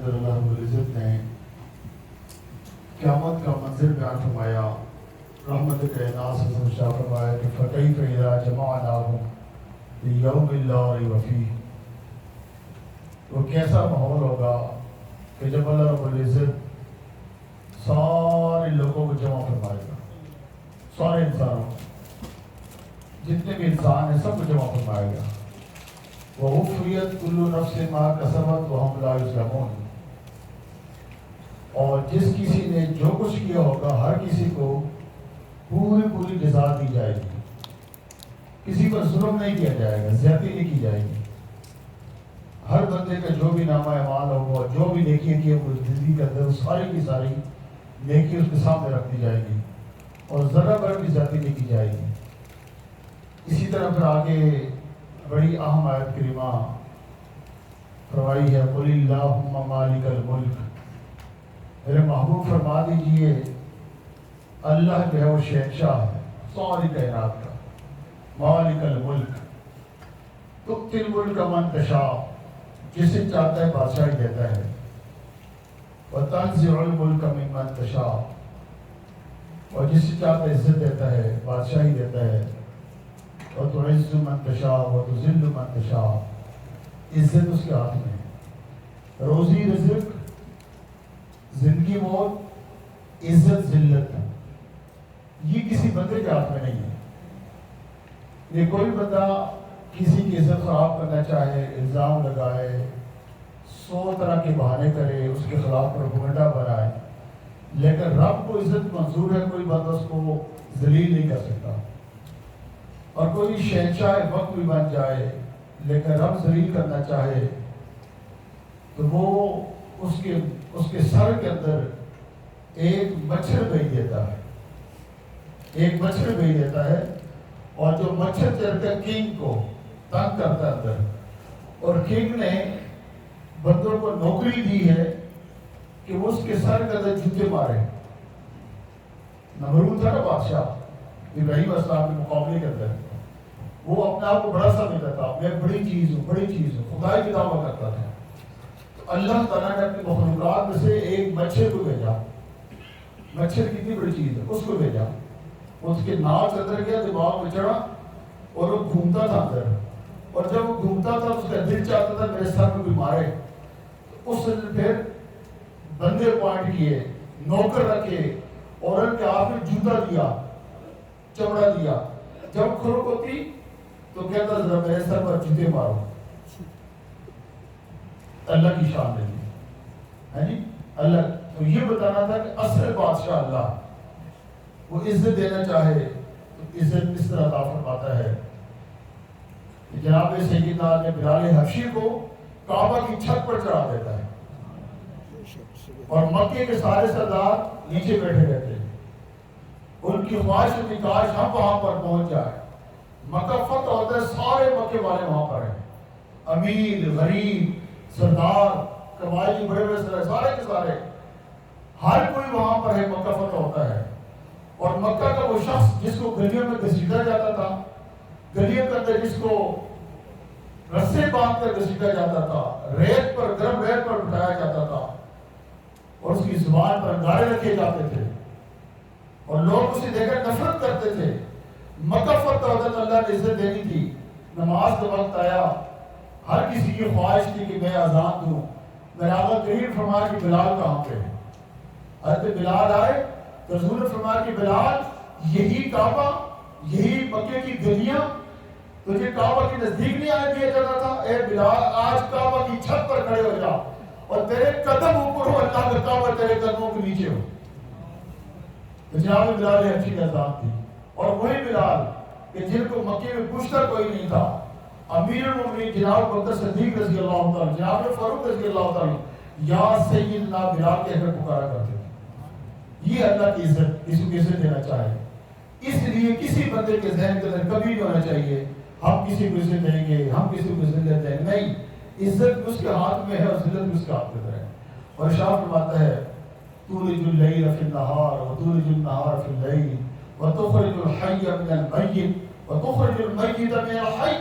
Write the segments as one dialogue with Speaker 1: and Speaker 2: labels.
Speaker 1: اندر اللہ رب العزت نے قیامت کا منظر بیان فرمایا. رحمت کائنات سے سمجھا فرمایا کہ فَكَيْفَ إِذَا جَمَعْنَاهُمْ لِيَوْمٍ لَا رَيْبَ فِيهِ. وہ کیسا ماحول ہوگا کہ جب اللہ رب العزت سارے لوگوں کو جمع فرمائے گا, سارے انسانوں جتنے بھی انسان ہیں سب کو جمع فرمائے گا. وَوُفِّيَتْ كُلُّ نَفْسٍ مَا كَسَبَتْ وَهُمْ لَا يُظْلَمُونَ. اور جس کسی نے جو کچھ کیا ہوگا ہر کسی کو پوری جزا دی جائے گی. کسی پر ظلم نہیں کیا جائے گا, زیادتی نہیں کی جائے گی. ہر بندے کا جو بھی نامہ اعمال ہوگا, جو بھی نیکیاں کی وہ زندگی کے اندر, ساری کی ساری نیکی اس کے سامنے رکھ دی جائے گی اور ذرا بھر بھی زیادتی نہیں کی جائے گی. اسی طرح پھر آگے بڑی اہم آیت کریمہ فرمائی ہے قُلِ اللَّهُمَّ مَالِكَ الْمُلْكِ. میرے محبوب فرما دیجئے اللہ جو ہے وہ شہنشاہ ہے ساری کائنات کا. مالک الملک تؤتی الملک من تشاء, جسے چاہتا ہے بادشاہی دیتا ہے. وتنزع الملک ممن تشاء, اور جسے چاہتا ہے عزت دیتا ہے, بادشاہی دیتا ہے. وتعز من تشاء وتذل من تشاء, عزت اس کے ہاتھ میں ہے. روزی رزق, زندگی موت, عزت ذلت, یہ کسی بندے کے ہاتھ میں نہیں ہے. یہ کوئی بندہ کسی کی عزت خراب کرنا چاہے, الزام لگائے, 100 طرح کے بہانے کرے, اس کے خلاف پروپیگنڈا بنائے, لیکن رب کو عزت منظور ہے. کوئی بندہ اس کو ذلیل نہیں کر سکتا. اور کوئی شہنشاہ وقت بھی بن جائے لیکن رب ذلیل کرنا چاہے تو وہ اس کے سر کے اندر ایک مچھر بھیج دیتا ہے, ایک مچھر بھیج دیتا ہے. اور جو مچھر چڑھ کر کنگ کو تنگ کرتا ہے اندر, اور کنگ نے بندوں کو نوکری دی ہے کہ وہ اس کے سر کے اندر جوتے مارے. نمرود تھا نا بادشاہ ابراہیم السلام کے مقابلے کے اندر, وہ اپنے آپ کو بڑا سمجھتا تھا, میں بڑی چیز ہوں, خدائی کی دعویٰ کرتا تھا. تو اللہ تعالیٰ نے اپنی مخلوقات میں سے ایک مچھر کو بھیجا. مچھر کتنی بڑی چیز ہے, اس کو بھیجا. اس کے ناک اندر گیا, دماغ میں چڑھا اور وہ گھومتا تھا اندر. اور جب وہ گھومتا تھا اس کا دل چاہتا تھا میرے سر میں بھی مارے. اس نے پھر بندے اپوائنٹ کیے, نوکر رکھے, اور ان کے ہاتھ میں جوتا دیا, چمڑا دیا. جب کھڑک ہوتی تو کہتا ذرا میرے سر پر جوتے مارو. اللہ کی شان ہے جی. اللہ تو یہ بتانا تھا کہ اصل بادشاہ اللہ, وہ عزت دینا چاہے تو عزت اس طرح عطا فرماتا ہے. جناب سیدنا نے بلال حبشی کو کعبہ کی چھت پر چڑھا دیتا ہے, اور مکے کے سارے سردار نیچے بیٹھے رہتے ہیں. ان کی خواہش ہوتی کاش ہم وہاں پر پہنچ جائے. مکہ فتح ہوتا ہے, سارے مکے والے وہاں پر ہیں, امیر, غریب, سردار, قبائلی, بڑے بڑے سارے کے سارے, ہر کوئی وہاں پر ہے. مکہ فتح ہوتا ہے, اور مکہ کا وہ شخص جس کو گلیوں میں گھسیٹا جاتا تھا, گلیوں کے اندر جس کو رسے باندھ کر گھسیٹا جاتا تھا, ریت پر, گرم ریت پر بٹھایا جاتا تھا, اور اس کی زبان پر انگارے رکھے جاتے تھے, اور لوگ اسے دیکھ کر نفرت کرتے تھے. مکہ فتح ہوتا تو اللہ نے عزت دینی تھی. نماز کا وقت آیا, ہر کسی کی خواہش تھی کہ میں اذان دوں. میرا آقا کریم فرمایا کہ بلال کہاں پہ ہے. حضرت بلال آئے تو حضور نے فرمایا کہ بلال یہی کعبہ, یہی مکے کی گلیاں, تجھے کعبہ کے نزدیک نہیں آنے دیا جاتا تھا. اے بلال آج کعبہ کی چھت پر کھڑے ہو جا, اور تیرے قدم اوپر ہو, اللہ کا کعبہ تیرے قدموں کے نیچے ہو. جناب بلال نے اچھی اذان تھی, اور وہی بلال کہ جن کو مکے میں پوچھتا کوئی نہیں تھا, امیر المومنین جناب بکر صدیق رضی اللہ تعالیٰ, جناب فاروق رضی اللہ تعالیٰ, یا سیدنا بلال کہہ کر پکارا کرتے تھے. یہ اللہ کی عزت کسی کو عزت دینا چاہے. اس لیے کسی بندے کے ذہن کے اندر کبھی نہیں ہونا چاہیے ہم کسی کو عزت دیں گے, ہم کسی کو عزت دیں گے. نہیں, عزت اس کے ہاتھ میں ہے اور ذلت اس کے ہاتھ میں ہے. اور ارشاد فرماتا ہے تولج اللیل فی النہار وتولج النہار فی اللیل وتخرج الحی من المیت وتخرج المیت من الحی.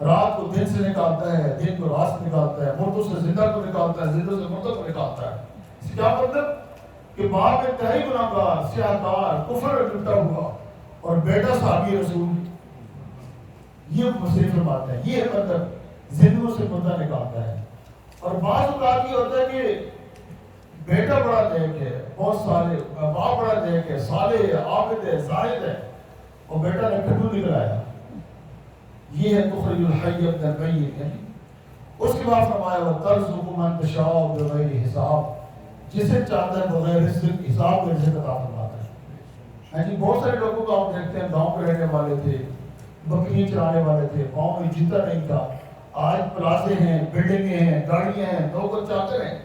Speaker 1: رات کو دن سے نکالتا ہے، دن کو رات سے نکالتا ہے، مردوں سے زندہ کو نکالتا ہے، زندوں سے مردوں کو نکالتا ہے۔ اس کا کیا مطلب کہ باپ انتہائی گناہگار، سیاہکار، کفر میں لپٹا ہوا، اور بیٹا صحابی رسول، یہ مسئلے فرماتے ہیں، یہ مطلب زندوں سے مردہ نکالتا ہے۔ اور بعض اوقات یہ ہوتا ہے کہ بیٹا بڑا نیک ہے، بہت سالے، باپ بڑا نیک ہے، صالح ہے، عابد ہے، زاہد ہے، اور بیٹا نے کھٹو نکل آیا۔ یہ ہے تخرج الحی من المیت۔ اس کے بعد فرمایا وَتَرْزُقُ مَن تَشَاءُ بِغَيْرِ حساب، جسے چاہتا ہے بغیر رزق حساب کے رزق عطا فرماتا ہے۔ جی بہت سارے لوگوں کو آپ دیکھتے ہیں گاؤں میں رہنے والے تھے، بکریاں چرانے والے تھے، گاؤں میں جیتا نہیں تھا، آج پلازے ہیں، بلڈنگیں ہیں، گاڑیاں ہیں، نوکر چاکر ہیں۔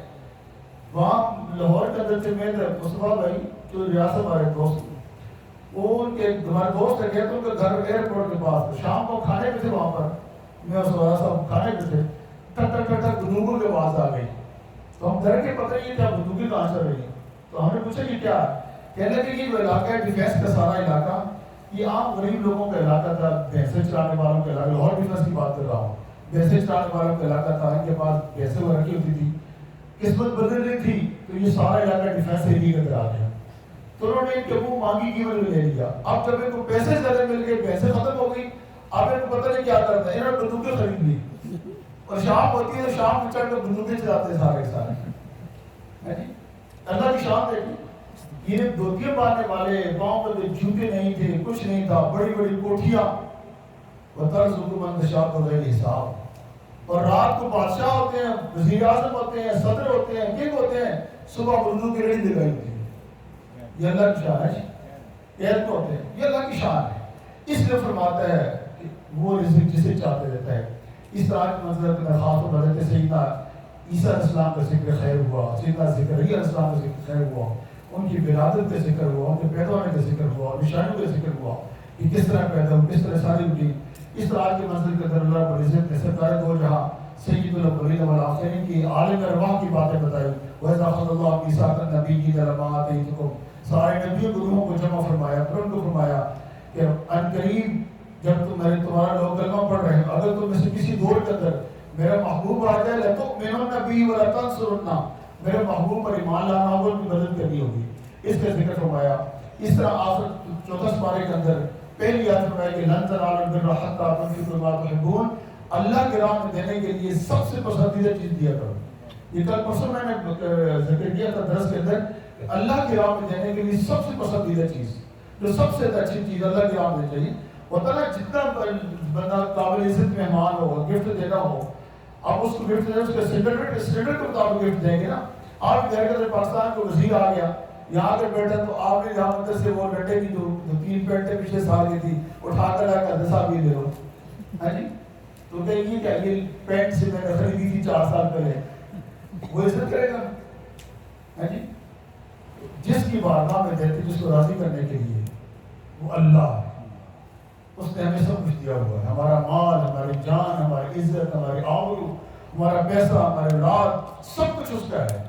Speaker 1: وہاں لاہور کے اندر سے میں مصطفیٰ بھائی جو ریاست ہمارے دوست، وہ ان کے ہمارے دوست ہے تو ان کا گھر ایئرپورٹ کے پاس، شام کو کھانے پہ تھے وہاں پر، میں اس وقت صاحب کھانے پہ تھے، ٹک ٹک ٹک ٹک بندوقوں کی آواز آ گئی، تو ہم ڈر کے پتہ نہیں کیا بندوقیں کہاں چل رہی ہیں، تو ہم نے پوچھا کہ کیا کہنے لگے کہ یہ جو علاقہ ہے ڈیفینس کا سارا علاقہ، یہ عام غریب لوگوں کا علاقہ تھا، بھینسیں چرانے والوں کا علاقہ، لاہور ڈیفینس کی بات کر رہا ہوں، بھینسیں چرانے والوں کا علاقہ تھا، ان کے پاس بھینسیں وہ رکھی ہوتی تھی، قسمت بدل رہی تھی تو یہ سارا علاقہ ڈیفینس ایریا کے اندر آ گیا، تو انہوں نے ان کے منہ مانگی قیمت میں لے لیا۔ اب جب ان کو پیسے زیادہ مل گئے، پیسے ختم ہو گئی، اب ان کو پتہ نہیں کیا کرتا ہے، انہوں نے بندوقیں خرید لی، اور شام ہوتی ہے تو شام کو چڑھ کر بندوقیں چلاتے سارے کے سارے۔ اللہ کی شان دیکھیں، یہ دھوتیاں باندھنے والے، پاؤں میں جوتے نہیں تھے، کچھ نہیں تھا، بڑی بڑی کوٹھیاں، وَتَرْزُقُ مَن تَشَاءُ بِغَيْرِ حساب، اور رات کو بادشاہ ہوتے ہیں، وزیر اعظم ہوتے ہیں، صدر ہوتے ہیں، کنگ ہوتے ہیں، صبح اردو کی ریڑھی لگائی ہوتی ہے۔ یہ اللہ کی شان ہے جی، ایت ہوتے ہیں، یہ اللہ کی شان ہے۔ اس لیے فرماتا ہے کہ وہ رزق جسے چاہتے دیتا ہے۔ اس طرح کی منزلت میں خاص طور پر سیدنا عیسیٰ علیہ السلام کا ذکر خیر ہوا، سیدنا زکریا علیہ السلام کا ذکر خیر ہوا، ان کی ولادت کا ذکر ہوا، ان کے پیدا ہونے کا ذکر ہوا، نشانیوں کا ذکر ہوا کہ کس طرح پیدا ہو، کس طرح ساری ہوئی۔ اس طرح کی منزل کے اندر اللہ رب العزت نے سرکار دو جہاں سید الاولین والآخرین کی عالم ارواح کی باتیں بتائی۔ وَإِذَا أَخَذَ اللَّهُ مِيثَاقَ النَّبِيِّينَ لَمَا آتَيْتُكُم، سارے نبیوں کو روحوں کو جمع فرمایا، پھر ان کو فرمایا کہ ان قریب جب تمہارا لوگ کلمہ پڑھ رہے ہیں، اگر تم میں سے کسی دور کے اندر میرا محبوب آ جائے لَتُؤْمِنُنَّ بِهِ وَلَتَنصُرُنَّهُ، میرے محبوب پر ایمان لانا ہوگا، ان کی مدد کرنی ہوگی، اس کا ذکر فرمایا۔ اس طرح آخر چوتھا سپارے کے اندر پہلی آیت فرمایا کہ لن تنالوا البر حتى تنفقوا مما تحبون، اللہ کے راہ میں دینے کے لیے سب سے پسندیدہ چیز دیا کرو۔ یہ کل پرسوں میں نے ذکر کیا تھا درس کے اندر، اللہ کی راہ میں دینے کے لیے سب سے پسندیدہ چیز، جو سب سے اچھی چیز اللہ کی راہ میں دینی چاہیے۔ ہوتا نا جتنا بندہ قابل عزت مہمان ہو، گفٹ دینا ہو، آپ اس کو گفٹ دیں، اس کے اسٹینڈرڈ کے مطابق گفٹ دیں گے نا۔ آپ گھر کے اندر پاکستان کو وزیر آ گیا، یہاں پہ بیٹھا تو آپ نے یہاں اندر سے وہ لڑے کی جو 3 پینٹیں پچھلے سال کی تھی اٹھا کر لا کر صاحب یہ لے لو، ہاں جی، تو کہیں گے کہ یہ پینٹ سے میں نے خریدی تھی 4 سال پہلے، وہ عزت کرے گا؟ ہاں جی، جس کی بارگاہ میں دیتے جس کو راضی کرنے کے لیے وہ اللہ ہے، اس نے ہمیں سب کچھ دیا ہوا ہے، ہمارا مال، ہماری جان، ہماری عزت، ہماری آبرو، ہمارا پیسہ، ہمارے اولاد، سب کچھ اس کا ہے،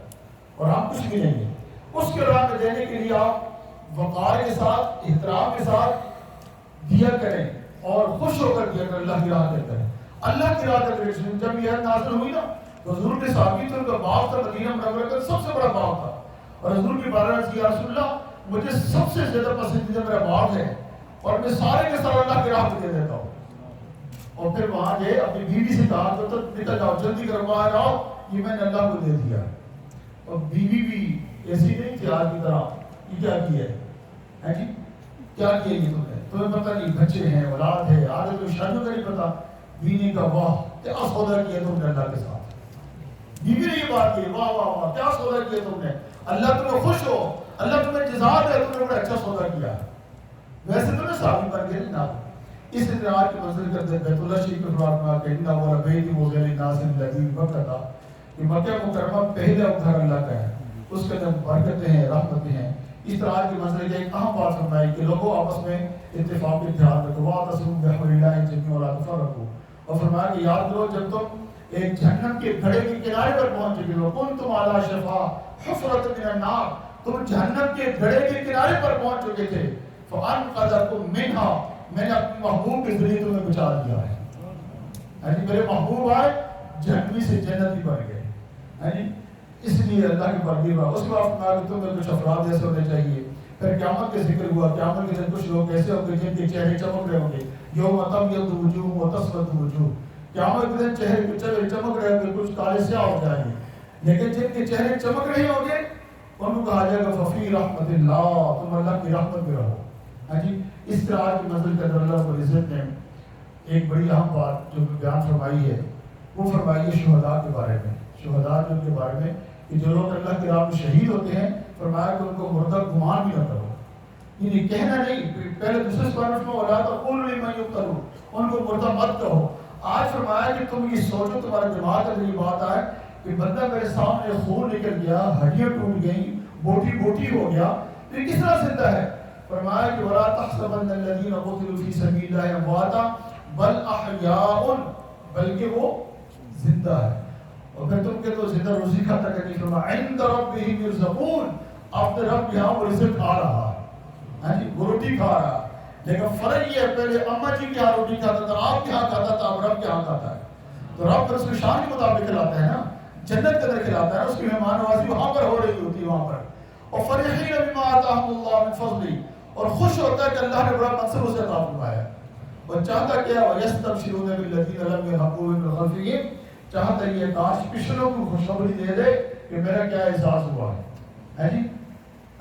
Speaker 1: اور ہم کچھ بھی نہیں ہیں۔ اس کے راہ میں دینے کے لیے آپ وقار کے ساتھ، احترام کے ساتھ دیا کریں، اور خوش ہو کر دیا کریں، اللہ کی راہ کے اندر۔ اللہ کی راہ کے اندر جب یہ نازل ہوئی نا تو حضور کے صحابی تھے، ان کا باغ تھا مدینہ منورہ کا سب سے بڑا باغ تھا، اور حضور کی بارگاہ میں یا رسول اللہ مجھے سب سے زیادہ پسندیدہ میرا باغ ہے، اور میں سارے کے سارے اللہ کی راہ پہ دے دیتا ہوں۔ اور پھر وہاں گئے، اپنی بیوی سے کہا تو نکل جاؤ، جلدی کرو، باہر آؤ، یہ میں نے اللہ کو دے دیا۔ اور بیوی بھی ایسی نہیں تھی آج کی طرح، یہ کیا کیا ہے جی، کیا کیا یہ تمہیں پتہ نہیں، بچے ہیں، اولاد ہے، آگے تو شادیوں کا نہیں پتا، بیوی کا واہ کیا سودا کیا تم نے اللہ کے ساتھ۔ بیوی نے یہ بات کی، واہ واہ واہ کیا سودا کیا تم نے، اللہ تمہیں خوش ہو، اللہ تمہیں جزا دے، تم نے بڑا اچھا سودا کیا۔ ویسے تو صحابی بن گئے نا۔ اس اطلاع کی منزل کرتے بیت اللہ شریف میں فرمایا کہ انہ هو البیت موضع للناس الذی ببکہ، کہ مکہ مکرمہ پہلا گھر اللہ کا ہے، اس کے اندر برکتیں ہیں، رحمتیں ہیں۔ اس طرح کی منزل کی ایک اہم بات فرمائی کہ لوگوں آپس میں اتفاق کے اتحاد رکھو، واعتصموا بحبل اللہ جميعا ولا تفرقوا، اور فرمایا کہ یاد کرو جب تم ایک جہنم کے گھڑے کے کنارے پر پہنچ چکے ہو، کنتم علی شفا حفرۃ من النار، تم جہنم کے گھڑے کے کنارے پر پہنچ چکے تھے، فانقذکم منها، میں نے اپنے محبوب کے ذریعے تمہیں بچا دیا ہے۔ میرے محبوب آئے جہنمی سے جنتی بن گئے. اس لیے اللہ کی مرضی ہوا. اس کے بعد فرمایا کہ تمہیں کچھ افراد ایسے ہونے چاہیے. پھر قیامت کا ذکر ہوا. قیامت کے دن کچھ لوگ ایسے ہوں گے جن کے چہرے چمک رہے ہوں گے. یوم تبیض وجوہ وتسود وجوہ. قیامت کے دن چہرے چمک رہے ہوں گے, کچھ کالے سیاہ ہو جائیں گے. لیکن جن کے چہرے چمک رہے ہوں گے ان کو کہا جائے گا ففی رحمت اللہ, تم اللہ کی رحمت میں رہو. اس طرح کی منزل کے اندر اللہ رب العزت نے ایک بڑی اہم بات جو بیان فرمائی ہے وہ فرمائی ہے شہداء کے بارے میں. شہداء جو کے بارے میں کہ جو لوگ اللہ کے راہ میں شہید ہوتے ہیں, فرمایا کہ ان کو مردہ گمان بھی نہ کرو. یعنی کہنا نہیں, پہلے دوسرے سپارش میں اولاد اقول لمن یقتل, ان کو مردہ مت کہو. آج فرمایا کہ تم یہ سوچو, تمہارا دماغ میں یہ بات آئے کہ بندہ میرے سامنے خون نکل گیا, ہڈیاں ٹوٹ گئیں, بوٹی بوٹی ہو گیا, پھر کس طرح زندہ ہے؟ فرمایا کہ ولا تحسبن الذين قتلوا في سبيل الله امواتا بل احیاء, بلکہ وہ زندہ ہے. اور پھر تم کہ تو زندہ روزی کھاتا کہ نہیں, فرمایا عند ربهم يرزقون, اپنے رب یہاں وہ رزق کھا رہا ہے, وہ روٹی کھا رہا. لیکن فرق یہ ہے, پہلے اماں جی کے یہاں روٹی کھاتا تھا, آپ کے یہاں کھاتا تھا, اب رب کے یہاں کھاتا ہے. تو رب اس کی شان کے مطابق کھلاتا ہے نا, جنت کے اندر کھلاتا ہے, اس کی مہمان نوازی وہاں پر ہو رہی ہوتی ہے وہاں پر. اور فرحین بما آتاهم اللہ من فضله, اور خوش ہوتا ہے کہ اللہ نے بڑا منصب اسے عطا فرمایا. اور چاہتا کیا وَيَسْتَبْشِرُونَ بِالَّذِينَ لَمْ يَلْحَقُوا بِهِم مِّن خَلْفِهِمْ, چاہتا یہ کاش پچھلوں کو خوشخبری دے دے کہ میرا کیا اعزاز ہوا ہے.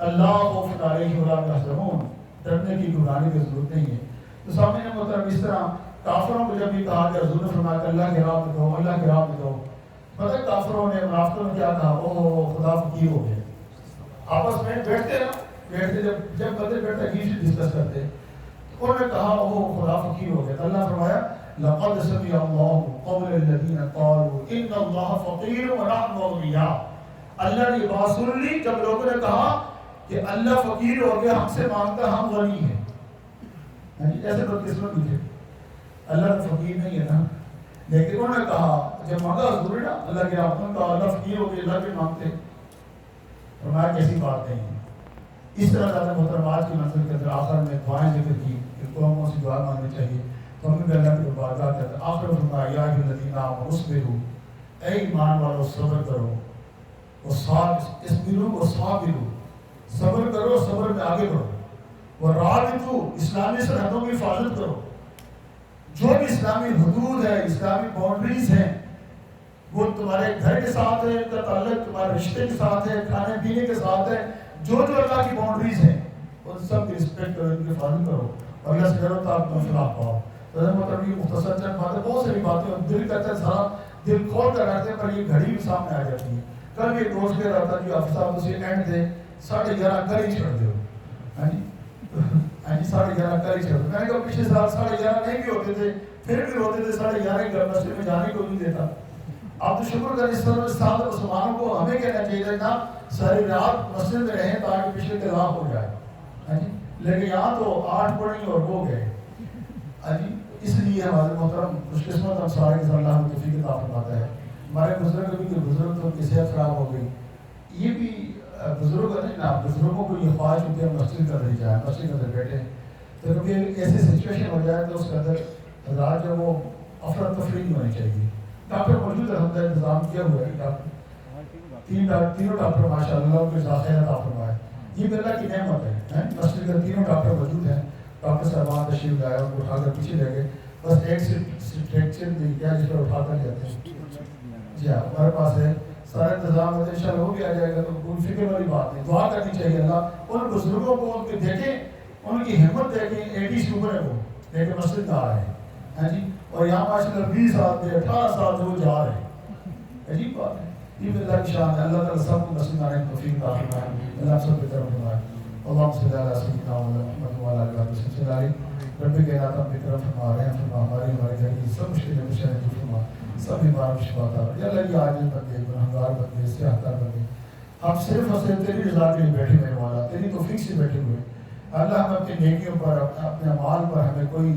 Speaker 1: اللہ خوف علیہم ولا هم يحزنون, ڈرنے کی گھبرانے کی ضرورت نہیں ہے. تو سامنے محترم اس طرح کافروں کو جب یہ کہا کہ حضور نے فرمایا کہ اللہ کی راہ میں دو, اللہ کی راہ میں دو, پتہ ہے کافروں نے منافقوں نے کیا کہا, اوہ خدا فقیر ہو گئے. آپس میں بیٹھتے نا, بیٹھتے جب بندے بیٹھتے عجیب سے ڈسکس کرتے, انہوں نے کہا اوہ خدا فقیر ہو گئے. تو اللہ فرمایا لقد سمع الله قول الذين قالوا ان الله فقير ونحن اغنياء. اللہ نے یہ بات سن لی جب لوگوں نے کہا کہ اللہ فقیر ہو گیا, ہم سے مانگتا, ہم غنی ہیں. ایسے بدقسمت بھی تھے, اللہ تو فقیر نہیں ہے نا, لیکن انہوں نے کہا جب مانگا ضروری نا اللہ کے رحمت کا, اللہ فقیر ہو گیا, اللہ بھی مانگتے. فرمایا کیسی بات نہیں ہے. اس طرح زیادہ محترمات کی منزل کے اندر آخر میں دعائیں ذکر کی کہ قوموں سے دعا مانگنی چاہیے. تو ہم نے اللہ کی بارگاہ کے اندر آخر فرمایا یا ایھا الذین آمنوا اصبروا, اے ایمان والو صبر کرو, اصبروا وصابروا, صبر کرو, صبر میں آگے بڑھو. ورابطوا, اسلامی سرحدوں کی حفاظت کرو. جو بھی اسلامی حدود ہے, اسلامی باؤنڈریز ہیں, وہ تمہارے گھر کے ساتھ ہے, ان کا تعلق تمہارے رشتے کے ساتھ ہے, کھانے پینے کے ساتھ ہے. جو اللہ کی باؤنڈریز ہیں ان سب کی رسپیکٹ کرو, ان کی حفاظت کرو, اور اللہ سے ڈرو تو آپ فلاح پاؤ. تو مطلب یہ مختصر چند باتیں, بہت ساری باتیں, اور دل کرتا ہے سارا دل کھول کر رکھتے ہیں, پر یہ گھڑی بھی سامنے آ جاتی ہے. کل ایک دوست کہہ رہا تھا کہ افسر صاحب اسے اینڈ دے 11:30 کر ہی چھوڑ دو. 11:30 کر ہی چھوڑ دو. میں نے کہا پچھلے سال 11:30 نہیں بھی ہوتے تھے, پھر بھی ہوتے تھے 11:30 گھر مسجد میں جانے کو نہیں دیتا. آپ تو شکر کریں اس طرح ساتھ مسلمانوں کو ہمیں کہنا چاہیے نا ساری رات مسجد میں رہیں تاکہ پچھلے طلاق ہو جائے. لیکن یہاں تو 8 پڑھی اور وہ گئے. اس لیے ہمارے محترم خوش قسمت ہم سارے کے اللہ ہمیں توفیق عطا فرماتا ہے. ہمارے بزرگ بھی کہ بزرگ تو ان کی صحت خراب ہو گئی, یہ بھی بزرگ نہیں نا, بزرگوں کو یہ خواہش ہوتی ہے مسجد کے اندر جائیں, مسجد کے اندر بیٹھے. تو کبھی ایسی سچویشن ہو جائے تو اس کے اندر حضرات جو وہ افراتفری نہیں ہونی چاہیے. ڈاکٹر موجود ہے, ہم نے انتظام کیا ہوا ہے. ڈاکٹر تینوں ڈاکٹر ماشاء اللہ ان کے ذاخیر عطا فرمائے. یہ بھی اللہ کی نعمت ہے. مسجد کے تینوں ڈاکٹر موجود ہیں. ڈاکٹر صاحبان تشریف لائے, ان کو اٹھا کر پیچھے لے گئے. بس ایک اسٹریکچر دی گیا جس پر اٹھا کر جاتے ہیں. جی ہاں, ہمارے پاس ہے سارا انتظام ہے, ان شاء اللہ وہ بھی آ جائے گا. تو کوئی فکر والی بات نہیں, دعا کرنی چاہیے. اللہ ان بزرگوں کو ان کے دیکھیں, ان کی ہمت دیکھیں. 80 سے اوپر ہے وہ, لیکن مسجد میں آ رہے ہیں. اور یہاں ماشاء اللہ 20 سال سے 18 سال سے وہ جا رہے ہیں. عجیب بات ہے. یہ بھی اللہ کی شان ہے. اللہ تعالیٰ سب کو مسجد آنے کی توفیق عطا فرمائے. اللہ سب کی طرف فرمائے. اللهم صل على سيدنا محمد وعلى آله وصحبه وسلم. رب کے نام کی طرف فرما رہے ہیں, فرما ہمارے گھر کی سب مشکلیں مشکلیں دور فرما, سب بیمار شفا عطا. یا اللہ یہ عاجز بندے, گنہگار بندے, سیاحتار بندے, ہم صرف اور صرف تیری رضا کے لیے بیٹھے ہوئے مولا, تیری توفیق سے بیٹھے ہوئے. اللہ ہم اپنی نیکیوں پر, اپنے اعمال پر ہمیں کوئی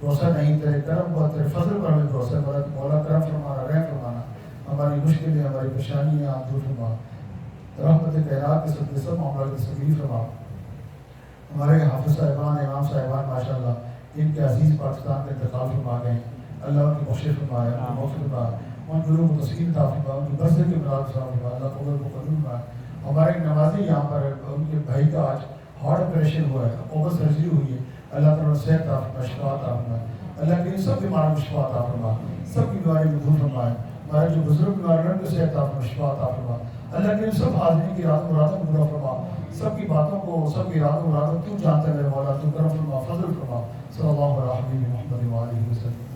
Speaker 1: بھروسہ نہیں, تیرے کرم پر, تیرے فضل پر ہمیں بھروسہ. مولا کرم فرمانا, رحم فرمانا, ہماری مشکلیں, ہماری پریشانیاں آپ دور فرما. رحمت کائنات کے صدقے سب معاملات کی تکلیف فرما. ہمارے حافظ صاحبان, امام صاحبان ماشاء اللہ ان کے عزیز پاکستان میں انتقال فرما گئے ہیں. اللہ ان کی بخشش فرمائے، ان کی مغفرت فرمائے، ان کے روح کو تسکین عطا فرمائے، ان کی برزخ کے منال صاحب فرمائے، اللہ قبول کو قبول فرمائے۔ ہمارے ایک نمازی یہاں پر ان کے بھائی کا آج ہارٹ آپریشن ہوا ہے، اوپن سرجری ہوئی ہے، اللہ تعالیٰ صحت عطا فرمائے، شفا عطا فرمائے، اللہ کے سب بیماروں کو شفا عطا فرمائے، سب کی بیماری کو دور فرمائے، ہمارے جو بزرگ بیمار ہیں ان کو صحت عطا فرمائے، شفا عطا فرمائے، اللہ کے سب حاضرین کی رات مرادوں کو پورا فرما، سب کی باتوں کو، سب کی رات مرادوں تو جانتا ہے میرے مولا، تو کرم فرما، فضل فرما، صلی اللہ علیہ وسلم۔